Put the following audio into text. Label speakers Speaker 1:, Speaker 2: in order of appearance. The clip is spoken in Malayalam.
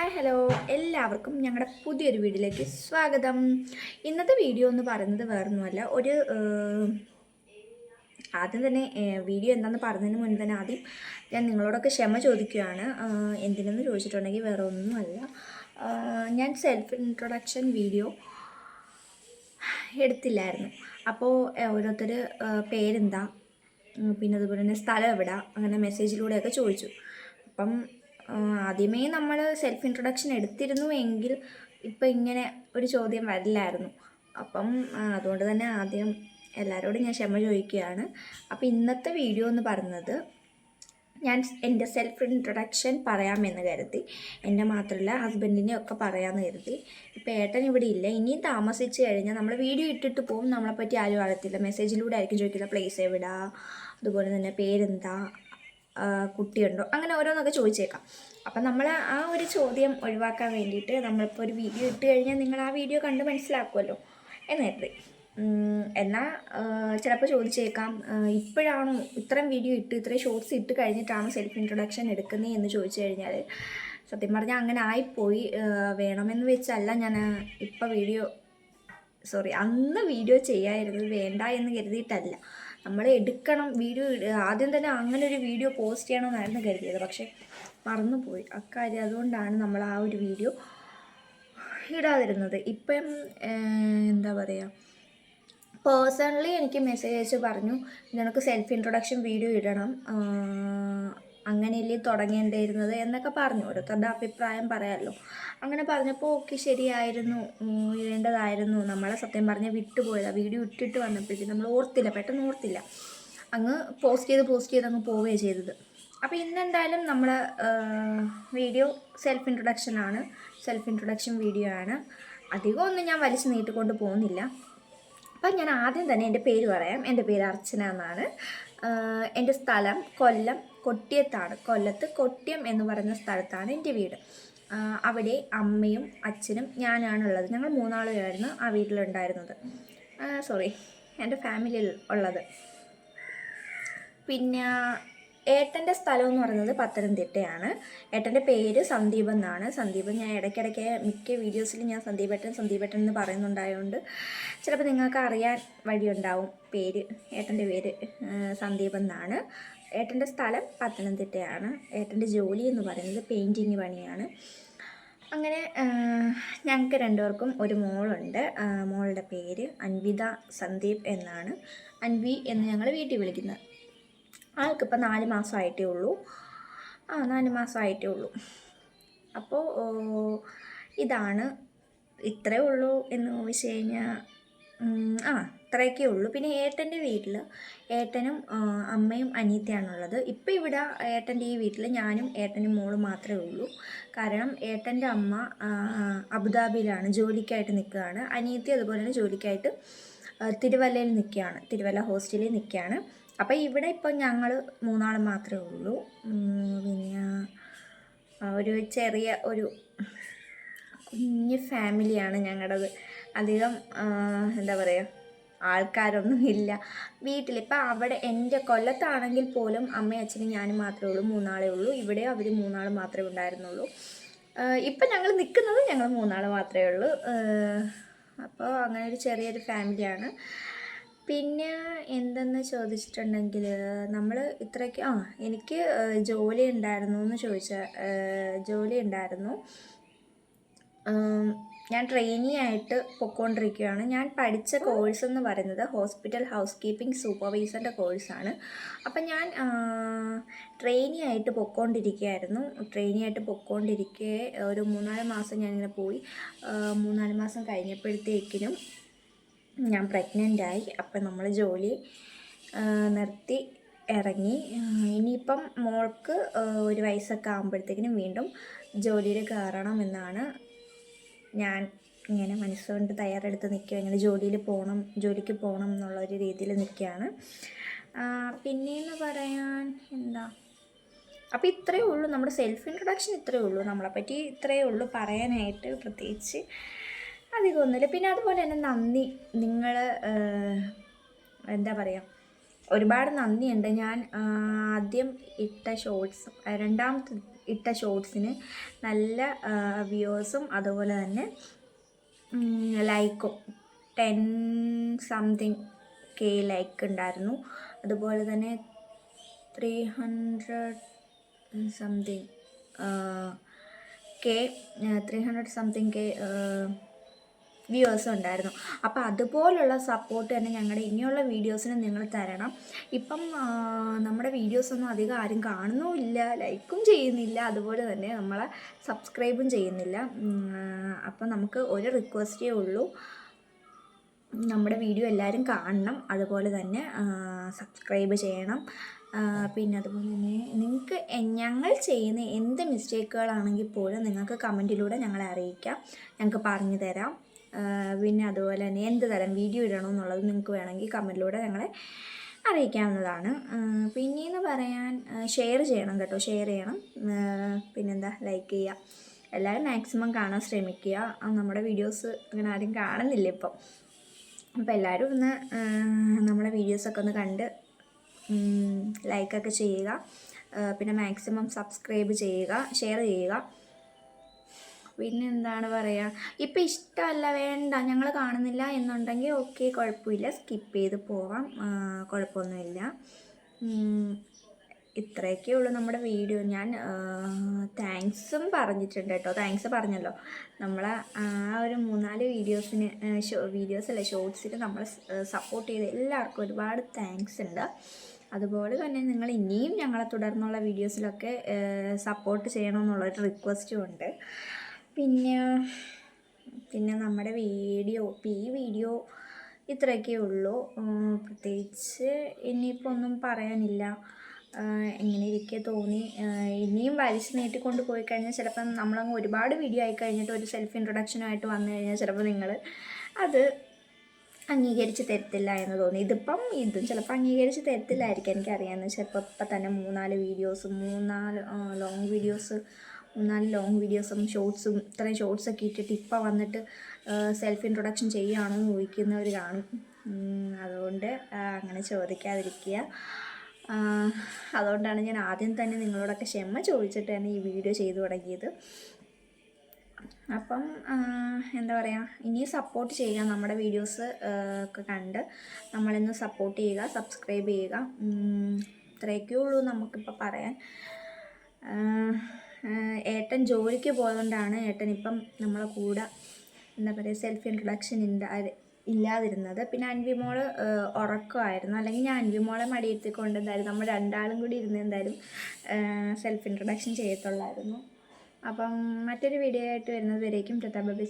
Speaker 1: ഹായ് ഹലോ എല്ലാവർക്കും ഞങ്ങളുടെ പുതിയൊരു വീഡിയോയിലേക്ക് സ്വാഗതം. ഇന്നത്തെ വീഡിയോ എന്ന് പറയുന്നത് വേറൊന്നുമല്ല, ആദ്യം തന്നെ വീഡിയോ എന്താണെന്ന് പറഞ്ഞതിന് മുൻപ് തന്നെ ആദ്യം ഞാൻ നിങ്ങളോടൊക്കെ ക്ഷമ ചോദിക്കുകയാണ്. എന്തിനെന്ന് ചോദിച്ചിട്ടുണ്ടെങ്കിൽ വേറെ ഒന്നുമല്ല, ഞാൻ സെൽഫ് ഇൻട്രൊഡക്ഷൻ വീഡിയോ എടുത്തില്ലായിരുന്നു. അപ്പോൾ ഓരോരുത്തർ പേരെന്താ, പിന്നെ അതുപോലെ തന്നെ സ്ഥലം എവിടെ, അങ്ങനെ മെസ്സേജിലൂടെയൊക്കെ ചോദിച്ചു. അപ്പം ആദ്യമേ നമ്മൾ സെൽഫ് ഇൻട്രൊഡക്ഷൻ എടുത്തിരുന്നു എങ്കിൽ ഇപ്പം ഇങ്ങനെ ഒരു ചോദ്യം വരില്ലായിരുന്നു. അപ്പം അതുകൊണ്ട് തന്നെ ആദ്യം എല്ലാവരോടും ഞാൻ ക്ഷമ ചോദിക്കുകയാണ്. അപ്പോൾ ഇന്നത്തെ വീഡിയോ എന്ന് പറയുന്നത് ഞാൻ എൻ്റെ സെൽഫ് ഇൻട്രൊഡക്ഷൻ പറയാമെന്ന് കരുതി. എൻ്റെ മാത്രമല്ല ഹസ്ബൻഡിനെ ഒക്കെ പറയാമെന്ന് കരുതി. ഇപ്പോൾ ഏട്ടൻ ഇവിടെ ഇല്ല, ഇനിയും താമസിച്ച് കഴിഞ്ഞാൽ നമ്മൾ വീഡിയോ ഇട്ടിട്ട് പോകും, നമ്മളെപ്പറ്റി ആരും അറിയത്തില്ല. മെസ്സേജിലൂടെ ആയിരിക്കും ചോദിക്കില്ല, പ്ലേസ് എവിടാ, അതുപോലെ തന്നെ പേരെന്താ, കുട്ടിയുണ്ടോ, അങ്ങനെ ഓരോന്നൊക്കെ ചോദിച്ചേക്കാം. അപ്പം നമ്മൾ ആ ഒരു ചോദ്യം ഒഴിവാക്കാൻ വേണ്ടിയിട്ട് നമ്മളിപ്പോൾ ഒരു വീഡിയോ ഇട്ട് കഴിഞ്ഞാൽ നിങ്ങൾ ആ വീഡിയോ കണ്ട് മനസ്സിലാക്കുമല്ലോ എന്ന് കരുതി. എന്നാൽ ചിലപ്പോൾ ചോദിച്ചേക്കാം, ഇപ്പോഴാണോ ഇത്രയും വീഡിയോ ഇട്ട് ഇത്രയും ഷോർട്സ് ഇട്ട് കഴിഞ്ഞിട്ടാണോ സെൽഫ് ഇൻട്രൊഡക്ഷൻ എടുക്കുന്നത് എന്ന് ചോദിച്ചു കഴിഞ്ഞാൽ സത്യം പറഞ്ഞാൽ അങ്ങനെ ആയിപ്പോയി. വേണമെന്ന് വെച്ചല്ല ഞാൻ ഇപ്പം അന്ന് വീഡിയോ ചെയ്യാമായിരുന്നത്, വേണ്ട എന്ന് കരുതിയിട്ടല്ല. നമ്മൾ എടുക്കണം വീഡിയോ, ആദ്യം തന്നെ അങ്ങനെ ഒരു വീഡിയോ പോസ്റ്റ് ചെയ്യണമെന്നായിരുന്നു കരുതിയത്, പക്ഷേ മറന്നുപോയി അക്കാര്യം. അതുകൊണ്ടാണ് നമ്മൾ ആ ഒരു വീഡിയോ ഇടാതിരുന്നത്. ഇപ്പം എന്താ പറയുക, പേഴ്സണലി എനിക്ക് മെസ്സേജ് അയച്ച് പറഞ്ഞു, നിനക്ക് സെൽഫ് ഇൻട്രൊഡക്ഷൻ വീഡിയോ ഇടണം, അങ്ങനെയല്ലേ തുടങ്ങേണ്ടിയിരുന്നത് എന്നൊക്കെ പറഞ്ഞു. ഓരോരുത്തരുടെ അഭിപ്രായം പറയാമല്ലോ. അങ്ങനെ പറഞ്ഞപ്പോൾ ഓക്കെ, ശരിയായിരുന്നു, ഇടേണ്ടതായിരുന്നു. നമ്മളെ സത്യം പറഞ്ഞാൽ വിട്ടുപോയതാണ്. വീഡിയോ ഇട്ടിട്ട് വന്നപ്പോഴത്തേക്കും നമ്മൾ പെട്ടെന്ന് ഓർത്തില്ല, അങ്ങ് പോസ്റ്റ് ചെയ്ത് അങ്ങ് പോവുകയാണ് ചെയ്തത്. അപ്പോൾ ഇന്നെന്തായാലും നമ്മൾ വീഡിയോ സെൽഫ് ഇൻട്രൊഡക്ഷൻ വീഡിയോ ആണ്. അധികം ഒന്നും ഞാൻ വലിച്ചു നീട്ടിക്കൊണ്ട് പോകുന്നില്ല. അപ്പം ഞാൻ ആദ്യം തന്നെ എൻ്റെ പേര് പറയാം. എൻ്റെ പേര് അർച്ചന എന്നാണ്. എൻ്റെ സ്ഥലം കൊല്ലം കൊട്ടിയത്താണ്. കൊല്ലത്ത് കൊട്ടിയം എന്ന് പറയുന്ന സ്ഥലത്താണ് എൻ്റെ വീട്. അവിടെ അമ്മയും അച്ഛനും ഞാനാണുള്ളത്. ഞങ്ങൾ മൂന്നാളുമായിരുന്നു ആ വീട്ടിലുണ്ടായിരുന്നത്. എൻ്റെ ഫാമിലിയിൽ ഉള്ളത്. പിന്നെ ഏട്ടൻ്റെ സ്ഥലം എന്ന് പറയുന്നത് പത്തനംതിട്ടയാണ്. ഏട്ടൻ്റെ പേര് സന്ദീപ് എന്നാണ്. സന്ദീപ് ഞാൻ ഇടയ്ക്കിടയ്ക്ക് മിക്ക വീഡിയോസിലും ഞാൻ സന്ദീപേട്ടൻ എന്ന് പറയുന്നുണ്ടായതുകൊണ്ട് ചിലപ്പോൾ നിങ്ങൾക്ക് അറിയാൻ വഴിയുണ്ടാവും പേര്. ഏട്ടൻ്റെ പേര് സന്ദീപ് എന്നാണ്. ഏട്ടൻ്റെ സ്ഥലം പത്തനംതിട്ടയാണ്. ഏട്ടൻ്റെ ജോലി എന്ന് പറയുന്നത് പെയിൻറ്റിങ് പണിയാണ്. അങ്ങനെ ഞങ്ങൾക്ക് രണ്ടുപേർക്കും ഒരു മോളുണ്ട്. മോളുടെ പേര് അൻവിത സന്ദീപ് എന്നാണ്. അൻവി എന്ന് ഞങ്ങൾ വീട്ടിൽ വിളിക്കുന്നത്. ആൾക്കിപ്പോൾ 4 മാസമായിട്ടേ ഉള്ളൂ. 4 മാസമായിട്ടേ ഉള്ളൂ. അപ്പോൾ ഇത്രയേ ഉള്ളൂ എന്ന് ചോദിച്ചു കഴിഞ്ഞാൽ ഇത്രയൊക്കെ ഉള്ളൂ. പിന്നെ ഏട്ടൻ്റെ വീട്ടിൽ ഏട്ടനും അമ്മയും അനിയത്തിയാണുള്ളത്. ഇപ്പോൾ ഇവിടെ ഏട്ടൻ്റെ ഈ വീട്ടിൽ ഞാനും ഏട്ടനും മോളും മാത്രമേ ഉള്ളൂ. കാരണം ഏട്ടൻ്റെ അമ്മ അബുദാബിയിലാണ്, ജോലിക്കായിട്ട് നിൽക്കുകയാണ്. അനിയത്തി അതുപോലെ തന്നെ ജോലിക്കായിട്ട് തിരുവല്ലയിൽ നിൽക്കുകയാണ്, തിരുവല്ല ഹോസ്റ്റലിൽ നിൽക്കുകയാണ്. അപ്പോൾ ഇവിടെ ഇപ്പം ഞങ്ങൾ മൂന്നാൾ മാത്രമേ ഉള്ളൂ. പിന്നെ ഒരു ചെറിയ ഒരു കുഞ്ഞ് ഫാമിലിയാണ് ഞങ്ങളുടേത്. അധികം എന്താ പറയുക, ആൾക്കാരൊന്നും ഇല്ല വീട്ടിലിപ്പോൾ. അവിടെ എൻ്റെ കൊല്ലത്താണെങ്കിൽ പോലും അമ്മയും അച്ഛനും ഞാനും മാത്രമേ ഉള്ളൂ, മൂന്നാളേ ഉള്ളൂ. ഇവിടെ അവർ മൂന്നാൾ മാത്രമേ ഉണ്ടായിരുന്നുള്ളൂ. ഇപ്പം ഞങ്ങൾ നിൽക്കുന്നത് ഞങ്ങൾ മൂന്നാൾ മാത്രമേ ഉള്ളൂ. അപ്പോൾ അങ്ങനെ ഒരു ചെറിയൊരു ഫാമിലിയാണ്. പിന്നെ എന്തെന്ന് ചോദിച്ചിട്ടുണ്ടെങ്കിൽ നമ്മൾ ഇത്രയ്ക്ക് എനിക്ക് ജോലി ഉണ്ടായിരുന്നു എന്ന് ചോദിച്ചാൽ ജോലി ഉണ്ടായിരുന്നു. ഞാൻ ട്രെയിനി ആയിട്ട് പൊയ്ക്കൊണ്ടിരിക്കുകയാണ്. ഞാൻ പഠിച്ച കോഴ്സ് എന്ന് പറയുന്നത് ഹോസ്പിറ്റൽ ഹൗസ് കീപ്പിംഗ് സൂപ്പർവൈസറിൻ്റെ കോഴ്സാണ്. അപ്പം ഞാൻ ട്രെയിനി ആയിട്ട് പൊയ്ക്കൊണ്ടിരിക്കുകയായിരുന്നു. ഒരു 3-4 മാസം ഞാനിങ്ങനെ പോയി. 3-4 മാസം കഴിഞ്ഞപ്പോഴത്തേക്കിനും ഞാൻ പ്രഗ്നൻ്റായി. അപ്പം നമ്മൾ ജോലി നിർത്തി ഇറങ്ങി. ഇനിയിപ്പം മോൾക്ക് 1 വയസ്സൊക്കെ ആകുമ്പോഴത്തേക്കിനും വീണ്ടും ജോലിയിൽ കയറണമെന്നാണ് ഞാൻ ഇങ്ങനെ മനസ്സുകൊണ്ട് തയ്യാറെടുത്ത് നിൽക്കുക. ഇങ്ങനെ ജോലിക്ക് പോകണം എന്നുള്ളൊരു രീതിയിൽ നിൽക്കുകയാണ്. പിന്നെയെന്ന് പറയാൻ എന്താ, അപ്പോൾ ഇത്രയേ ഉള്ളൂ നമ്മുടെ സെൽഫ് ഇൻട്രൊഡക്ഷൻ. ഇത്രയേ ഉള്ളൂ നമ്മളെപ്പറ്റി, ഇത്രയേ ഉള്ളൂ പറയാനായിട്ട്. പ്രത്യേകിച്ച് അധികമൊന്നുമില്ല. പിന്നെ അതുപോലെ തന്നെ നന്ദി. നിങ്ങൾ എന്താ പറയുക, ഒരുപാട് നന്ദിയുണ്ട്. ഞാൻ ആദ്യം ഇട്ട ഷോർട്സും രണ്ടാമത്തെ ഇട്ട ഷോർട്സിന് നല്ല വ്യൂവേഴ്സും അതുപോലെ തന്നെ ലൈക്കും 10 സംതിങ് കെ ലൈക്ക് ഉണ്ടായിരുന്നു. അതുപോലെ തന്നെ 300 സംതിങ് കെ 300 സംതിങ് കെ വ്യൂവേഴ്സും ഉണ്ടായിരുന്നു. അപ്പോൾ അതുപോലുള്ള സപ്പോർട്ട് തന്നെ ഞങ്ങളുടെ ഇനിയുള്ള വീഡിയോസിന് നിങ്ങൾ തരണം. ഇപ്പം നമ്മുടെ വീഡിയോസൊന്നും അധികം ആരും കാണുന്നുമില്ല, ലൈക്കും ചെയ്യുന്നില്ല, അതുപോലെ തന്നെ നമ്മളെ സബ്സ്ക്രൈബും ചെയ്യുന്നില്ല. അപ്പം നമുക്ക് ഒരു റിക്വസ്റ്റേ ഉള്ളൂ, നമ്മുടെ വീഡിയോ എല്ലാവരും കാണണം, അതുപോലെ തന്നെ സബ്സ്ക്രൈബ് ചെയ്യണം. പിന്നെ അതുപോലെ തന്നെ നിങ്ങൾക്ക് ഞങ്ങൾ ചെയ്യുന്ന എന്ത് മിസ്റ്റേക്കുകളാണെങ്കിൽ പോലും നിങ്ങൾക്ക് കമൻറ്റിലൂടെ ഞങ്ങളെ അറിയിക്കാം, ഞങ്ങൾക്ക് പറഞ്ഞു തരാം. പിന്നെ അതുപോലെ തന്നെ എന്ത് തരം വീഡിയോ ഇടണമെന്നുള്ളത് നിങ്ങൾക്ക് വേണമെങ്കിൽ കമൻറ്റിലൂടെ ഞങ്ങളെ അറിയിക്കാവുന്നതാണ്. പിന്നെയെന്ന് പറയാൻ ഷെയർ ചെയ്യണം കേട്ടോ, ഷെയർ ചെയ്യണം. പിന്നെന്താ, ലൈക്ക് ചെയ്യുക. എല്ലാവരും മാക്സിമം കാണാൻ ശ്രമിക്കുക. നമ്മുടെ വീഡിയോസ് അങ്ങനെ ആരും കാണുന്നില്ല ഇപ്പം. അപ്പോൾ എല്ലാവരും ഒന്ന് നമ്മുടെ വീഡിയോസൊക്കെ ഒന്ന് കണ്ട് ലൈക്കൊക്കെ ചെയ്യുക. പിന്നെ മാക്സിമം സബ്സ്ക്രൈബ് ചെയ്യുക, ഷെയർ ചെയ്യുക. പിന്നെ എന്താണ് പറയുക, ഇപ്പം ഇഷ്ടമല്ല, വേണ്ട, ഞങ്ങൾ കാണുന്നില്ല എന്നുണ്ടെങ്കിൽ ഓക്കെ, കുഴപ്പമില്ല, സ്കിപ്പ് ചെയ്ത് പോവാം, കുഴപ്പമൊന്നുമില്ല. ഇത്രയൊക്കെ ഉള്ളൂ നമ്മുടെ വീഡിയോ. ഞാൻ താങ്ക്സും പറഞ്ഞിട്ടുണ്ട് കേട്ടോ, താങ്ക്സ് പറഞ്ഞല്ലോ. നമ്മൾ ആ ഒരു 3-4 വീഡിയോസല്ല ഷോർട്സിൽ നമ്മൾ സപ്പോർട്ട് ചെയ്ത് എല്ലാവർക്കും ഒരുപാട് താങ്ക്സ് ഉണ്ട്. അതുപോലെ തന്നെ നിങ്ങൾ ഇനിയും ഞങ്ങളെ തുടർന്നുള്ള വീഡിയോസിലൊക്കെ സപ്പോർട്ട് ചെയ്യണമെന്നുള്ളൊരു റിക്വസ്റ്റും ഉണ്ട്. പിന്നെ നമ്മുടെ ഈ വീഡിയോ ഇത്രയൊക്കെ ഉള്ളൂ. പ്രത്യേകിച്ച് ഇനിയിപ്പോൾ ഒന്നും പറയാനില്ല. ഇങ്ങനെ ഇരിക്കെ തോന്നി, ഇനിയും വലിച്ചു നീട്ടിക്കൊണ്ട് പോയി കഴിഞ്ഞാൽ ചിലപ്പം നമ്മളങ്ങ് ഒരുപാട് വീഡിയോ ആയി കഴിഞ്ഞിട്ട് ഒരു സെൽഫ് ഇൻട്രൊഡക്ഷനുമായിട്ട് വന്നു കഴിഞ്ഞാൽ ചിലപ്പോൾ നിങ്ങൾ അത് അംഗീകരിച്ച് തരത്തില്ല എന്ന് തോന്നി. ഇതും ചിലപ്പോൾ അംഗീകരിച്ച് തരത്തില്ലായിരിക്കും, എനിക്കറിയാമെന്ന്. ചിലപ്പോൾ ഇപ്പം തന്നെ 3-4 വീഡിയോസും 3-4 ലോങ് വീഡിയോസും ഷോർട്സും ഇത്രയും ഷോർട്സൊക്കെ ഇട്ടിട്ട് ഇപ്പം വന്നിട്ട് സെൽഫ് ഇൻട്രൊഡക്ഷൻ ചെയ്യുകയാണോ എന്ന് ചോദിക്കുന്നവർ കാണും. അതുകൊണ്ട് അങ്ങനെ ചോദിക്കാതിരിക്കുക. അതുകൊണ്ടാണ് ഞാൻ ആദ്യം തന്നെ നിങ്ങളോടൊക്കെ ക്ഷമ ചോദിച്ചിട്ട് തന്നെ ഈ വീഡിയോ ചെയ്തു തുടങ്ങിയത്. അപ്പം എന്താ പറയുക, ഇനിയും സപ്പോർട്ട് ചെയ്യുക, നമ്മുടെ വീഡിയോസ് ഒക്കെ കണ്ട് നമ്മളിന്ന് സപ്പോർട്ട് ചെയ്യുക, സബ്സ്ക്രൈബ് ചെയ്യുക. ഇത്രയൊക്കെ ഉള്ളൂ നമുക്കിപ്പോൾ പറയാൻ. ഏട്ടൻ ജോലിക്ക് പോയതുകൊണ്ടാണ് ഏട്ടൻ ഇപ്പം നമ്മളെ കൂടെ എന്താ പറയുക സെൽഫ് ഇൻട്രൊഡക്ഷൻ ഇല്ലാതിരുന്നത്. പിന്നെ അൻവിമോള് ഉറക്കമായിരുന്നു, അല്ലെങ്കിൽ ഞാൻ അൻവിമോളെ മടിയിരുത്തിക്കൊണ്ട് എന്തായാലും നമ്മൾ രണ്ടാളും കൂടി ഇരുന്ന് എന്തായാലും സെൽഫ് ഇൻട്രൊഡക്ഷൻ ചെയ്യത്തുള്ളായിരുന്നു. അപ്പം മറ്റൊരു വീഡിയോ ആയിട്ട് വരുന്നത് വരേക്കും ടാറ്റാ ബൈ ബൈ.